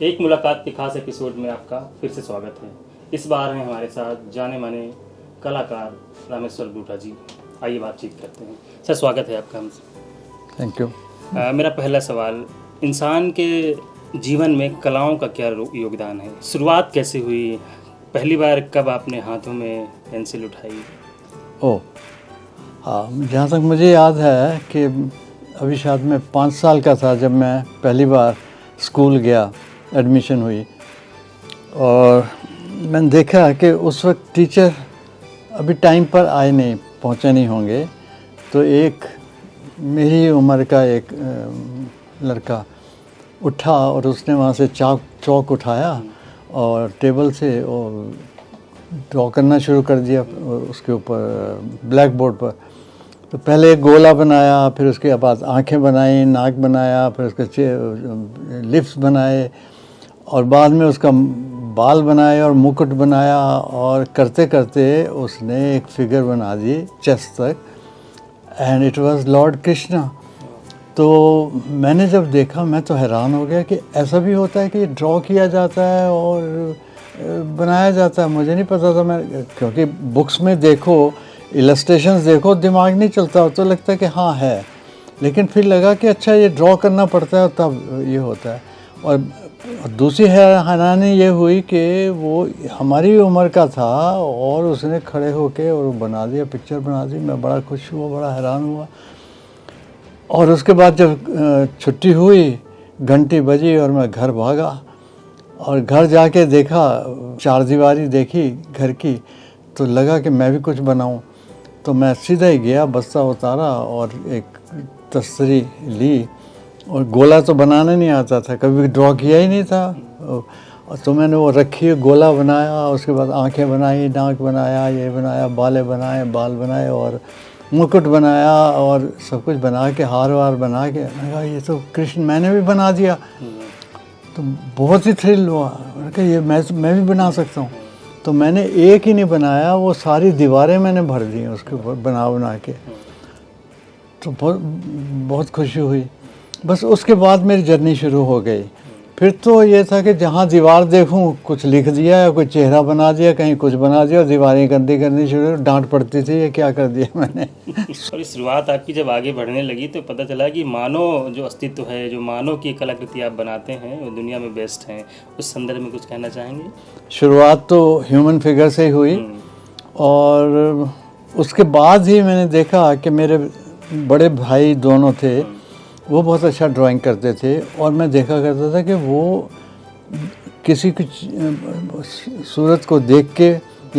एक मुलाकात के खास एपिसोड में आपका फिर से स्वागत है। इस बार हैं हमारे साथ जाने माने कलाकार रामेश्वर बूटा जी। आइए बातचीत करते हैं। सर स्वागत है आपका हमसे। Thank you. मेरा पहला सवाल, इंसान के जीवन में कलाओं का क्या योगदान है? शुरुआत कैसे हुई? पहली बार कब आपने हाथों में पेंसिल उठाई? हाँ, जहाँ तक मुझे याद है कि अभी शायद मैं 5 साल का था जब मैं पहली बार स्कूल गया, एडमिशन हुई और मैंने देखा कि उस वक्त टीचर अभी टाइम पर आए नहीं, पहुँचे नहीं होंगे। तो एक मेरी उम्र का एक लड़का उठा और उसने वहाँ से चौक उठाया और टेबल से और ड्रॉ करना शुरू कर दिया उसके ऊपर ब्लैक बोर्ड पर। तो पहले एक गोला बनाया, फिर उसके बाद आंखें बनाई, नाक बनाया, फिर उसके लिप्स बनाए और बाद में उसका बाल बनाए और मुकुट बनाया और करते करते उसने एक फिगर बना दी चेस्ट तक, and it was Lord Krishna. तो मैंने जब देखा मैं तो हैरान हो गया कि ऐसा भी होता है कि ड्रॉ किया जाता है और बनाया जाता है। मुझे नहीं पता था, मैं क्योंकि बुक्स में देखो, इलस्ट्रेशंस देखो, दिमाग नहीं चलता, तो लगता है कि हाँ है, लेकिन फिर लगा कि अच्छा ये ड्रॉ करना पड़ता है तब ये होता है। और दूसरी हैरानी ये हुई कि वो हमारी उम्र का था और उसने खड़े होके और बना दिया, पिक्चर बना दी। मैं बड़ा खुश हुआ, बड़ा हैरान हुआ। और उसके बाद जब छुट्टी हुई, घंटी बजी और मैं घर भागा और घर जाके देखा, चारदीवारी देखी घर की, तो लगा कि मैं भी कुछ बनाऊं। तो मैं सीधा ही गया, बस्ता उतारा और एक तस्तरी ली और गोला तो बनाना नहीं आता था, कभी ड्रॉ किया ही नहीं था। तो मैंने वो रखी, गोला बनाया, उसके बाद आंखें बनाई, नाक बनाया, ये बनाया, बाल बनाए और मुकुट बनाया और सब कुछ बना के हार वार बना के मैंने कहा ये तो कृष्ण मैंने भी बना दिया। तो बहुत ही थ्रिल हुआ, मैंने कहा ये मैं भी बना सकता हूँ। तो मैंने एक ही नहीं बनाया, वो सारी दीवारें मैंने भर दी उसके ऊपर बना के। तो बहुत खुशी हुई। बस उसके बाद मेरी जर्नी शुरू हो गई। फिर तो ये था कि जहाँ दीवार देखूं कुछ लिख दिया या कोई चेहरा बना दिया, कहीं कुछ बना दिया और दीवारें गंदी करनी शुरू, डांट पड़ती थी ये क्या कर दिया मैंने। और शुरुआत आपकी जब आगे बढ़ने लगी तो पता चला कि मानव जो अस्तित्व है, जो मानव की कलाकृति आप बनाते हैं वो दुनिया में बेस्ट हैं। उस संदर्भ में कुछ कहना चाहेंगे? शुरुआत तो ह्यूमन फिगर से ही हुई और उसके बाद ही मैंने देखा कि मेरे बड़े भाई दोनों थे, वो बहुत अच्छा ड्राइंग करते थे और मैं देखा करता था कि वो किसी की सूरत को देख के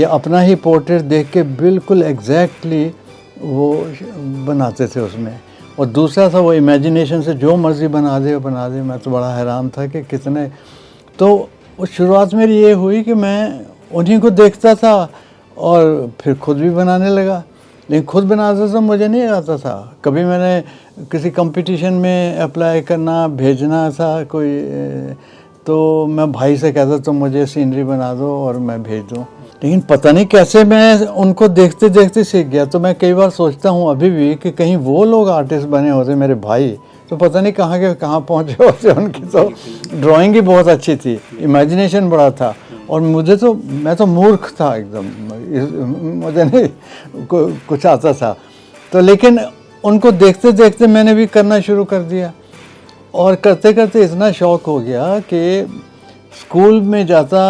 या अपना ही पोर्ट्रेट देख के बिल्कुल एग्जैक्टली वो बनाते थे उसमें। और दूसरा था वो इमेजिनेशन से जो मर्ज़ी बना दे। मैं तो बड़ा हैरान था कि कितने। तो उस शुरुआत मेरी ये हुई कि मैं उन्हीं को देखता था और फिर खुद भी बनाने लगा। लेकिन खुद बनाता था मुझे नहीं आता था। कभी मैंने किसी कंपटीशन में अप्लाई करना, भेजना था कोई, तो मैं भाई से कहता तो मुझे सीनरी बना दो और मैं भेज दूँ। लेकिन पता नहीं कैसे मैं उनको देखते देखते सीख गया। तो मैं कई बार सोचता हूँ अभी भी कि कहीं वो लोग आर्टिस्ट बने होते मेरे भाई, तो पता नहीं कहाँ के कहाँ पहुँचे होते। उनकी तो ड्राइंग ही बहुत अच्छी थी, इमेजिनेशन बड़ा था और मैं तो मूर्ख था एकदम, मुझे नहीं कुछ आता था। तो लेकिन उनको देखते देखते मैंने भी करना शुरू कर दिया और करते करते इतना शौक़ हो गया कि स्कूल में जाता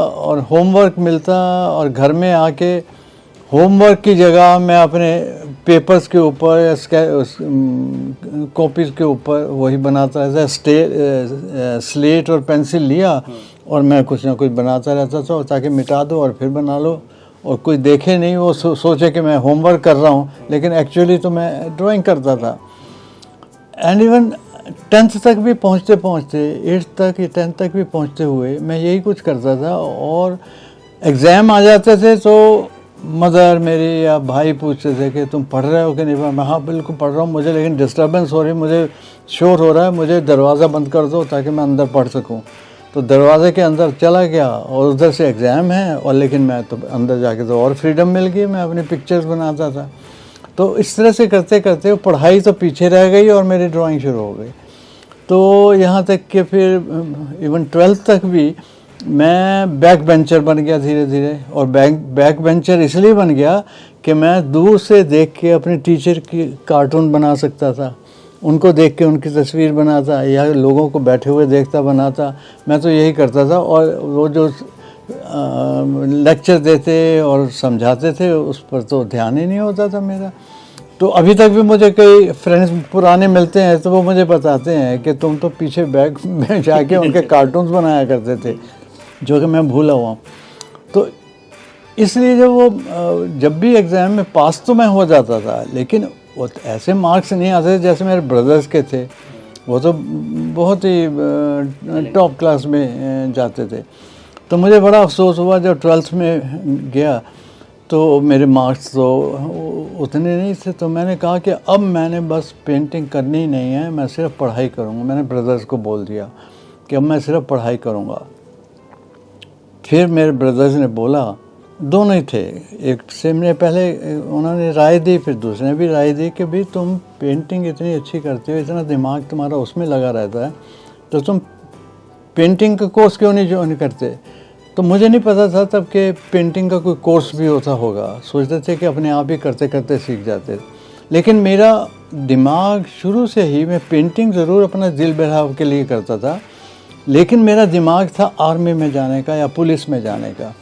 और होमवर्क मिलता और घर में आके होमवर्क की जगह मैं अपने पेपर्स के ऊपर या कॉपीज़ के ऊपर वही बनाता रहता। स्लेट और पेंसिल लिया और मैं कुछ ना कुछ बनाता रहता था ताकि मिटा दो और फिर बना लो और कोई देखे नहीं, वो सोचे कि मैं होमवर्क कर रहा हूँ, लेकिन एक्चुअली तो मैं ड्राइंग करता था। एंड इवन 10th तक भी पहुँचते 8th तक या 10th तक भी पहुँचते हुए मैं यही कुछ करता था। और एग्ज़ाम आ जाते थे तो मदर मेरी या भाई पूछते थे कि तुम पढ़ रहे हो कि नहीं? मैं हाँ बिल्कुल पढ़ रहा हूँ, मुझे लेकिन डिस्टर्बेंस हो रही है, मुझे शोर हो रहा है, मुझे दरवाज़ा बंद कर दो ताकि मैं अंदर पढ़ सकूँ। तो दरवाजे के अंदर चला गया और उधर से एग्ज़ाम है और लेकिन मैं तो अंदर जाके तो और फ्रीडम मिल गई, मैं अपनी पिक्चर्स बनाता था। तो इस तरह से करते करते पढ़ाई तो पीछे रह गई और मेरी ड्राइंग शुरू हो गई। तो यहाँ तक कि फिर इवन 12th तक भी मैं बैक बेंचर बन गया धीरे धीरे। और बैक बेंचर इसलिए बन गया कि मैं दूर से देख के अपने टीचर की कार्टून बना सकता था, उनको देख के उनकी तस्वीर बनाता या लोगों को बैठे हुए देखता बनाता। मैं तो यही करता था। और वो जो लेक्चर देते और समझाते थे उस पर तो ध्यान ही नहीं होता था मेरा। तो अभी तक भी मुझे कई फ्रेंड्स पुराने मिलते हैं तो वो मुझे बताते हैं कि तुम तो पीछे बैग में जाके उनके कार्टून्स बनाया करते थे, जो कि मैं भूला हुआ। तो इसलिए जब भी एग्ज़ाम में पास तो मैं हो जाता था, लेकिन वो ऐसे मार्क्स नहीं आते जैसे मेरे ब्रदर्स के थे। वो तो बहुत ही टॉप क्लास में जाते थे। तो मुझे बड़ा अफसोस हुआ जब 12th में गया तो मेरे मार्क्स तो उतने नहीं थे। तो मैंने कहा कि अब मैंने बस पेंटिंग करनी ही नहीं है, मैं सिर्फ पढ़ाई करूँगा। मैंने ब्रदर्स को बोल दिया कि अब मैं सिर्फ पढ़ाई करूँगा। फिर मेरे ब्रदर्स ने बोला, दोनों ही थे, एक से ने पहले उन्होंने राय दी, फिर दूसरे ने भी राय दी कि भाई तुम पेंटिंग इतनी अच्छी करते हो, इतना दिमाग तुम्हारा उसमें लगा रहता है, तो तुम पेंटिंग का कोर्स क्यों नहीं ज्वाइन करते। तो मुझे नहीं पता था तब कि पेंटिंग का कोई कोर्स भी होता होगा। सोचते थे कि अपने आप ही करते करते सीख जाते। लेकिन मेरा दिमाग शुरू से ही, मैं पेंटिंग ज़रूर अपना दिल बहलाव के लिए करता था, लेकिन मेरा दिमाग था आर्मी में जाने का या पुलिस में जाने का।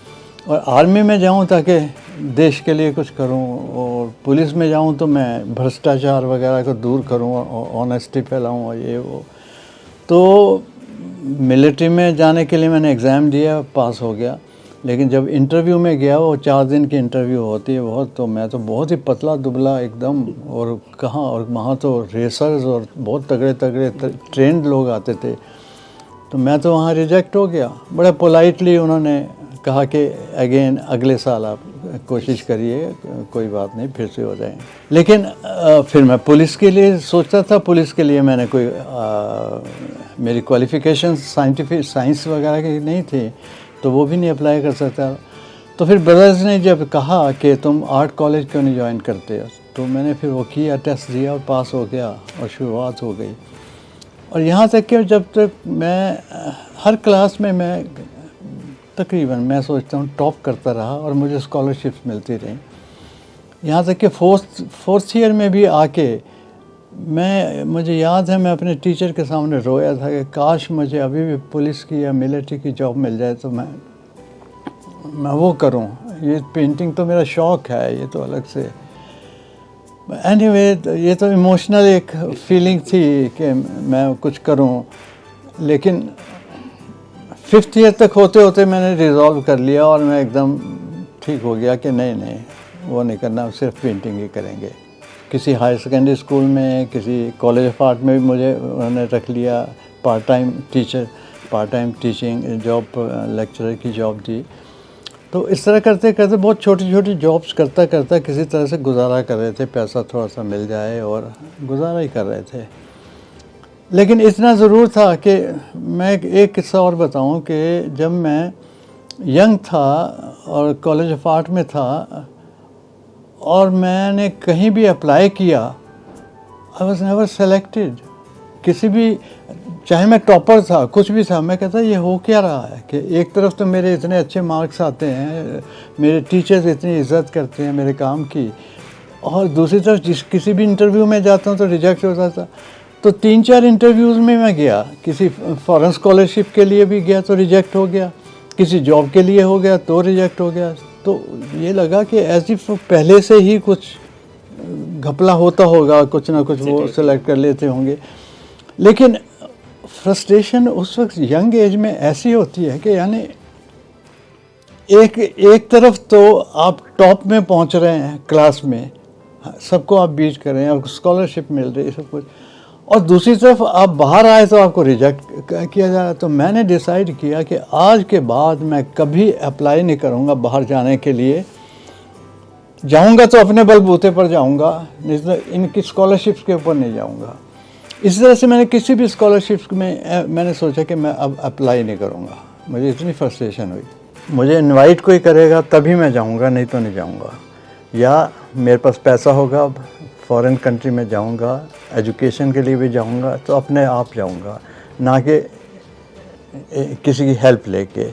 और आर्मी में जाऊं ताकि देश के लिए कुछ करूं, और पुलिस में जाऊं तो मैं भ्रष्टाचार वगैरह को दूर करूं और ऑनेस्टी फैलाऊं और ये वो। तो मिलिट्री में जाने के लिए मैंने एग्ज़ाम दिया, पास हो गया। लेकिन जब इंटरव्यू में गया, वो 4 दिन की इंटरव्यू होती है बहुत, तो मैं तो बहुत ही पतला दुबला एकदम, और कहाँ, और वहाँ तो रेसर्स और बहुत तगड़े तगड़े ट्रेंड लोग आते थे। तो मैं तो वहाँ रिजेक्ट हो गया। बड़े पोलाइटली उन्होंने कहा कि अगेन अगले साल आप कोशिश करिए, कोई बात नहीं, फिर से हो जाएंगे। लेकिन फिर मैं पुलिस के लिए सोचता था। पुलिस के लिए मैंने कोई मेरी क्वालिफ़िकेशन साइंस वगैरह की नहीं थी, तो वो भी नहीं अप्लाई कर सकता। तो फिर ब्रदर्स ने जब कहा कि तुम आर्ट कॉलेज क्यों नहीं ज्वाइन करते, तो मैंने फिर वो किया, टेस्ट दिया और पास हो गया और शुरुआत हो गई। और यहाँ तक कि जब तक मैं हर क्लास में मैं तकरीबन मैं सोचता हूँ टॉप करता रहा और मुझे स्कॉलरशिप्स मिलती रहीं। यहाँ तक कि फोर्थ ईयर में भी आके मुझे याद है मैं अपने टीचर के सामने रोया था कि काश मुझे अभी भी पुलिस की या मिलिट्री की जॉब मिल जाए तो मैं वो करूँ। ये पेंटिंग तो मेरा शौक़ है, ये तो अलग से। एनीवे, ये तो इमोशनल एक फीलिंग थी कि मैं कुछ करूं। लेकिन 5th ईयर तक होते होते मैंने रिज़ॉल्व कर लिया और मैं एकदम ठीक हो गया कि नहीं वो नहीं करना, सिर्फ पेंटिंग ही करेंगे। किसी हायर सेकेंडरी स्कूल में, किसी कॉलेज ऑफ आर्ट में भी मुझे उन्होंने रख लिया, part time teaching job, lecturer की जॉब दी। तो इस तरह करते करते बहुत छोटी छोटी जॉब्स करता करता किसी तरह से गुजारा कर रहे थे, पैसा थोड़ा सा मिल जाए और गुजारा ही कर रहे थे। लेकिन इतना ज़रूर था कि मैं एक किस्सा और बताऊं कि जब मैं यंग था और कॉलेज ऑफ आर्ट में था और मैंने कहीं भी अप्लाई किया, आई वॉज नेवर सेलेक्टेड। किसी भी, चाहे मैं टॉपर था, कुछ भी था, मैं कहता ये हो क्या रहा है कि एक तरफ तो मेरे इतने अच्छे मार्क्स आते हैं, मेरे टीचर्स इतनी इज्जत करते हैं मेरे काम की, और दूसरी तरफ किसी भी इंटरव्यू में जाता हूँ तो रिजेक्ट होता था। तो 3-4 इंटरव्यूज़ में मैं गया, किसी फॉरेन स्कॉलरशिप के लिए भी गया तो रिजेक्ट हो गया, किसी जॉब के लिए हो गया तो रिजेक्ट हो गया। तो ये लगा कि ऐसी पहले से ही कुछ घपला होता होगा, कुछ ना कुछ वो सेलेक्ट कर लेते होंगे। लेकिन फ्रस्ट्रेशन उस वक्त यंग एज में ऐसी होती है कि यानी एक तरफ तो आप टॉप में पहुंच रहे हैं क्लास में, सबको आप बीट कर रहे हैं, आपको स्कॉलरशिप मिल रही है, सब कुछ, और दूसरी तरफ आप बाहर आए तो आपको रिजेक्ट किया जा रहा है। तो मैंने डिसाइड किया कि आज के बाद मैं कभी अप्लाई नहीं करूंगा बाहर जाने के लिए। जाऊंगा तो अपने बलबूते पर जाऊंगा, नहीं तो इनकी स्कॉलरशिप्स के ऊपर नहीं जाऊंगा। इस तरह से मैंने किसी भी स्कॉलरशिप में मैंने सोचा कि मैं अब अप्लाई नहीं करूंगा। मुझे इतनी फ्रस्ट्रेशन हुई। मुझे इनवाइट कोई करेगा तभी मैं जाऊंगा, नहीं तो नहीं जाऊंगा। या मेरे पास पैसा होगा, फॉरेन कंट्री में जाऊंगा, एजुकेशन के लिए भी जाऊंगा तो अपने आप जाऊंगा, ना कि किसी की हेल्प लेके,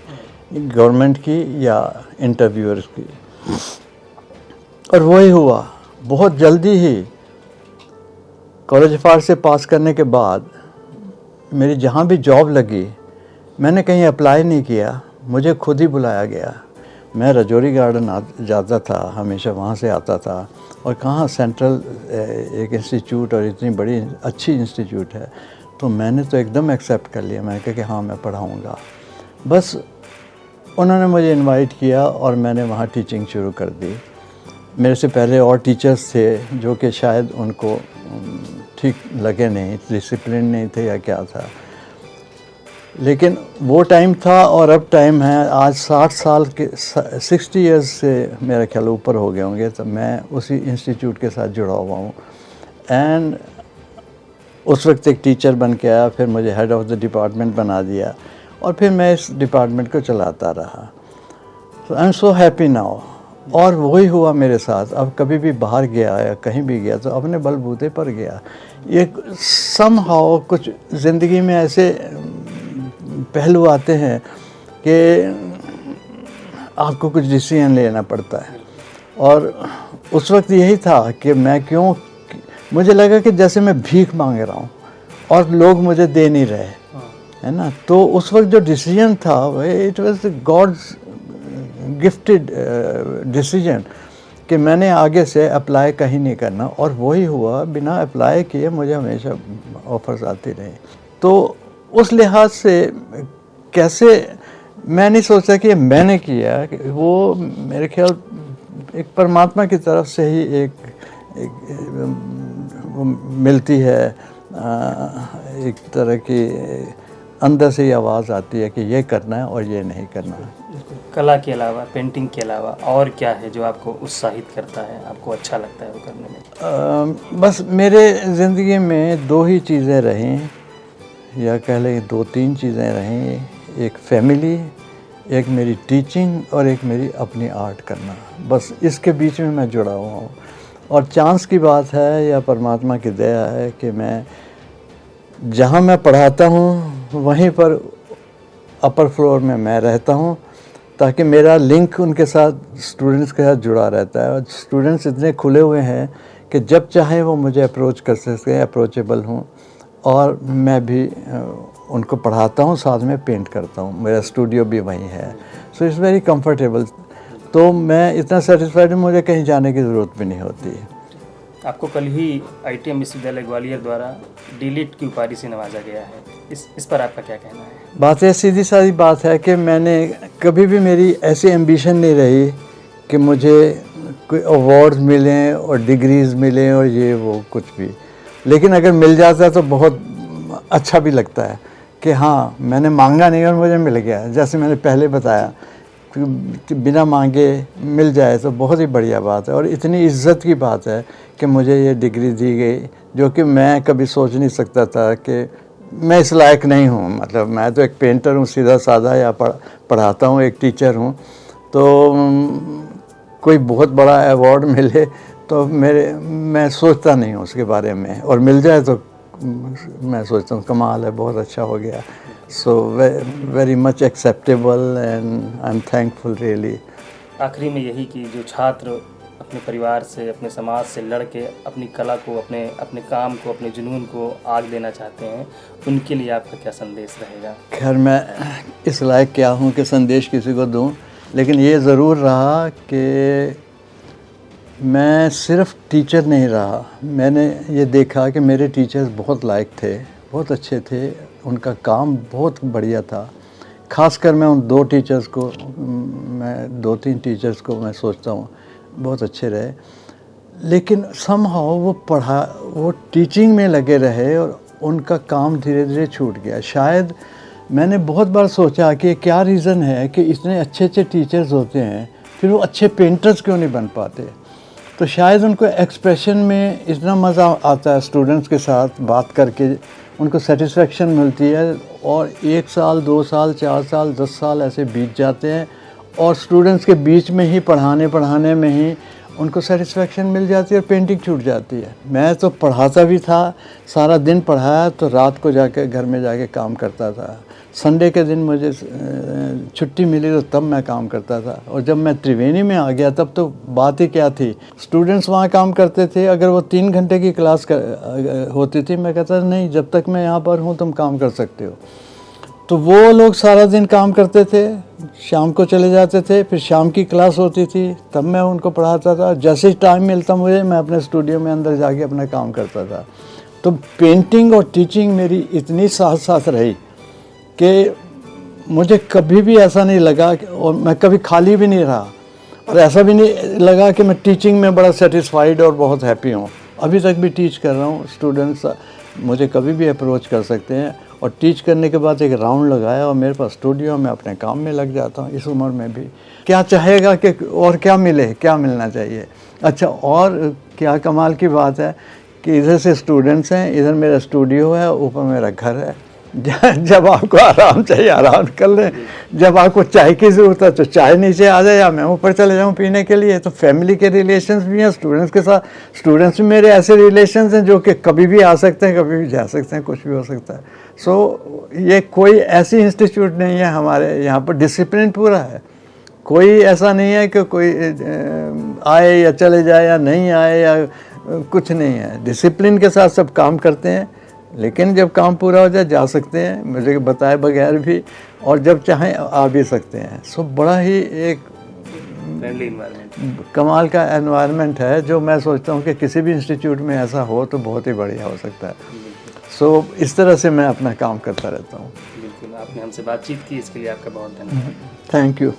गवर्नमेंट की या इंटरव्यूअर्स की। और वही हुआ। बहुत जल्दी ही कॉलेज ऑफ आर्ट से पास करने के बाद मेरी जहाँ भी जॉब लगी, मैंने कहीं अप्लाई नहीं किया, मुझे खुद ही बुलाया गया। मैं रजौरी गार्डन जाता था, हमेशा वहाँ से आता था। और कहाँ सेंट्रल एक इंस्टीट्यूट, और इतनी बड़ी अच्छी इंस्टीट्यूट है, तो मैंने तो एकदम एक्सेप्ट कर लिया। मैंने कहा कि हाँ, मैं पढ़ाऊँगा। बस उन्होंने मुझे इनवाइट किया और मैंने वहाँ टीचिंग शुरू कर दी। मेरे से पहले और टीचर्स थे जो कि शायद उनको ठीक लगे नहीं, डिसिप्लिन नहीं थे या क्या था, लेकिन वो टाइम था और अब टाइम है। आज 60 साल के 60 इयर्स से मेरा ख्याल ऊपर हो गए होंगे, तो मैं उसी इंस्टीट्यूट के साथ जुड़ा हुआ हूँ। एंड उस वक्त एक टीचर बन के आया, फिर मुझे हेड ऑफ़ द डिपार्टमेंट बना दिया और फिर मैं इस डिपार्टमेंट को चलाता रहा। So I am so happy now. और वही हुआ मेरे साथ। अब कभी भी बाहर गया या कहीं भी गया तो अपने बलबूते पर गया। ये समहाउ कुछ ज़िंदगी में ऐसे पहलू आते हैं कि आपको कुछ डिसीजन लेना पड़ता है। और उस वक्त यही था कि मैं क्यों, मुझे लगा कि जैसे मैं भीख मांग रहा हूँ और लोग मुझे दे नहीं रहे, है ना। तो उस वक्त जो डिसीजन था, it was God's gifted decision कि मैंने आगे से अप्लाई कहीं नहीं करना। और वही हुआ, बिना अप्लाई किए मुझे हमेशा ऑफ़र्स आती रही। तो उस लिहाज से कैसे, मैं नहीं सोचा कि मैंने किया, वो मेरे ख्याल एक परमात्मा की तरफ से ही एक वो मिलती है, एक तरह की अंदर से ही आवाज़ आती है कि ये करना है और ये नहीं करना है। कला के अलावा, पेंटिंग के अलावा और क्या है जो आपको उत्साहित करता है, आपको अच्छा लगता है वो करने में? बस मेरे ज़िंदगी में दो ही चीज़ें रहीं, या कह लें 2-3 चीज़ें रहीं। एक फैमिली, एक मेरी टीचिंग और एक मेरी अपनी आर्ट करना। बस इसके बीच में मैं जुड़ा हुआ हूँ। और चांस की बात है या परमात्मा की दया है कि मैं जहाँ मैं पढ़ाता हूँ वहीं पर अपर फ्लोर में मैं रहता हूँ, ताकि मेरा लिंक उनके साथ, स्टूडेंट्स के साथ जुड़ा रहता है। और स्टूडेंट्स इतने खुले हुए हैं कि जब चाहे वो मुझे अप्रोच कर सकते हैं, अप्रोचेबल हूँ। और मैं भी उनको पढ़ाता हूँ, साथ में पेंट करता हूँ। मेरा स्टूडियो भी वहीं है। So it's very comfortable. तो मैं इतना सेटिस्फाइड हूँ, मुझे कहीं जाने की ज़रूरत भी नहीं होती। आपको कल ही ITM विश्वविद्यालय ग्वालियर द्वारा डीलिट की उपाधि से नवाजा गया है। इस पर आपका क्या कहना है? बात ये सीधी सादी बात है कि मैंने कभी भी, मेरी ऐसी एम्बिशन नहीं रही कि मुझे कोई अवार्ड्स मिलें और डिग्रीज़ मिलें और ये वो कुछ भी। लेकिन अगर मिल जाता है तो बहुत अच्छा भी लगता है कि हाँ, मैंने मांगा नहीं और मुझे मिल गया। जैसे मैंने पहले बताया कि बिना मांगे मिल जाए तो बहुत ही बढ़िया बात है। और इतनी इज्जत की बात है कि मुझे ये डिग्री दी गई, जो कि मैं कभी सोच नहीं सकता था कि मैं इस लायक नहीं हूँ। मतलब मैं तो एक पेंटर हूँ, सीधा साधा, या पढ़ाता हूँ, एक टीचर हूँ। तो कोई बहुत बड़ा अवार्ड मिले तो मैं सोचता नहीं हूँ उसके बारे में, और मिल जाए तो मैं सोचता हूँ कमाल है, बहुत अच्छा हो गया। So very much acceptable and I am thankful really. आखिरी में यही कि जो छात्र अपने परिवार से, अपने समाज से लड़ के अपनी कला को, अपने काम को, अपने जुनून को आग देना चाहते हैं, उनके लिए आपका क्या संदेश रहेगा? खैर, मैं इस लायक क्या हूँ कि संदेश किसी को दूँ, लेकिन ये ज़रूर रहा कि मैं सिर्फ टीचर नहीं रहा। मैंने ये देखा कि मेरे टीचर्स बहुत लायक थे, बहुत अच्छे थे, उनका काम बहुत बढ़िया था। ख़ासकर मैं उन 2 टीचर्स को, मैं 2-3 टीचर्स को मैं सोचता हूँ बहुत अच्छे रहे। लेकिन समहाउ वो टीचिंग में लगे रहे और उनका काम धीरे धीरे छूट गया। शायद मैंने बहुत बार सोचा कि क्या रीज़न है कि इतने अच्छे अच्छे टीचर्स होते हैं, फिर वो अच्छे पेंटर्स क्यों नहीं बन पाते। तो शायद उनको एक्सप्रेशन में इतना मज़ा आता है, स्टूडेंट्स के साथ बात करके उनको सेटिस्फेक्शन मिलती है। और 1 साल, 2 साल, 4 साल, 10 साल ऐसे बीत जाते हैं और स्टूडेंट्स के बीच में ही, पढ़ाने में ही उनको सेटिस्फेक्शन मिल जाती है और पेंटिंग छूट जाती है। मैं तो पढ़ाता भी था, सारा दिन पढ़ाया तो रात को जाके घर में जाके काम करता था। संडे के दिन मुझे छुट्टी मिली तो तब मैं काम करता था। और जब मैं त्रिवेणी में आ गया तब तो बात ही क्या थी, स्टूडेंट्स वहाँ काम करते थे। अगर वो 3 घंटे की क्लास होती थी, मैं कहता नहीं, जब तक मैं यहाँ पर हूँ तुम काम कर सकते हो। तो वो लोग सारा दिन काम करते थे, शाम को चले जाते थे, फिर शाम की क्लास होती थी तब मैं उनको पढ़ाता था। जैसे ही टाइम मिलता मुझे, मैं अपने स्टूडियो में अंदर जाके अपना काम करता था। तो पेंटिंग और टीचिंग मेरी इतनी साथ साथ रही कि मुझे कभी भी ऐसा नहीं लगा और मैं कभी खाली भी नहीं रहा, और ऐसा भी नहीं लगा कि मैं टीचिंग में बड़ा सेटिस्फाइड और बहुत हैप्पी हूँ। अभी तक भी टीच कर रहा हूँ, स्टूडेंट्स मुझे कभी भी अप्रोच कर सकते हैं। और टीच करने के बाद एक राउंड लगाया और मेरे पास स्टूडियो में अपने काम में लग जाता हूँ। इस उम्र में भी क्या चाहेगा कि और क्या मिले, क्या मिलना चाहिए। अच्छा, और क्या कमाल की बात है कि इधर से स्टूडेंट्स हैं, इधर मेरा स्टूडियो है, ऊपर मेरा घर है। जब आपको आराम चाहिए आराम कर लें, जब आपको चाय की ज़रूरत है तो चाय नीचे आ जाए या मैं ऊपर चले जाऊँ पीने के लिए। तो फैमिली के रिलेशंस भी हैं स्टूडेंट्स के साथ। स्टूडेंट्स भी मेरे ऐसे रिलेशंस हैं जो कि कभी भी आ सकते हैं, कभी भी जा सकते हैं, कुछ भी हो सकता है। सो ये कोई ऐसी इंस्टीट्यूट नहीं है, हमारे यहाँ पर डिसिप्लिन पूरा है। कोई ऐसा नहीं है कि कोई आए या चले जाए या नहीं आए या कुछ नहीं है। डिसिप्लिन के साथ सब काम करते हैं, लेकिन जब काम पूरा हो जाए जा सकते हैं मुझे बताए बगैर भी, और जब चाहें आ भी सकते हैं। सो बड़ा ही एक फ्रेंडली एनवायरनमेंट, कमाल का एनवायरनमेंट है, जो मैं सोचता हूँ कि किसी भी इंस्टीट्यूट में ऐसा हो तो बहुत ही बढ़िया हो सकता है। सो इस तरह से मैं अपना काम करता रहता हूँ। बिल्कुल, आपने हमसे बातचीत की, इसके लिए आपका बहुत धन्यवाद। Thank you.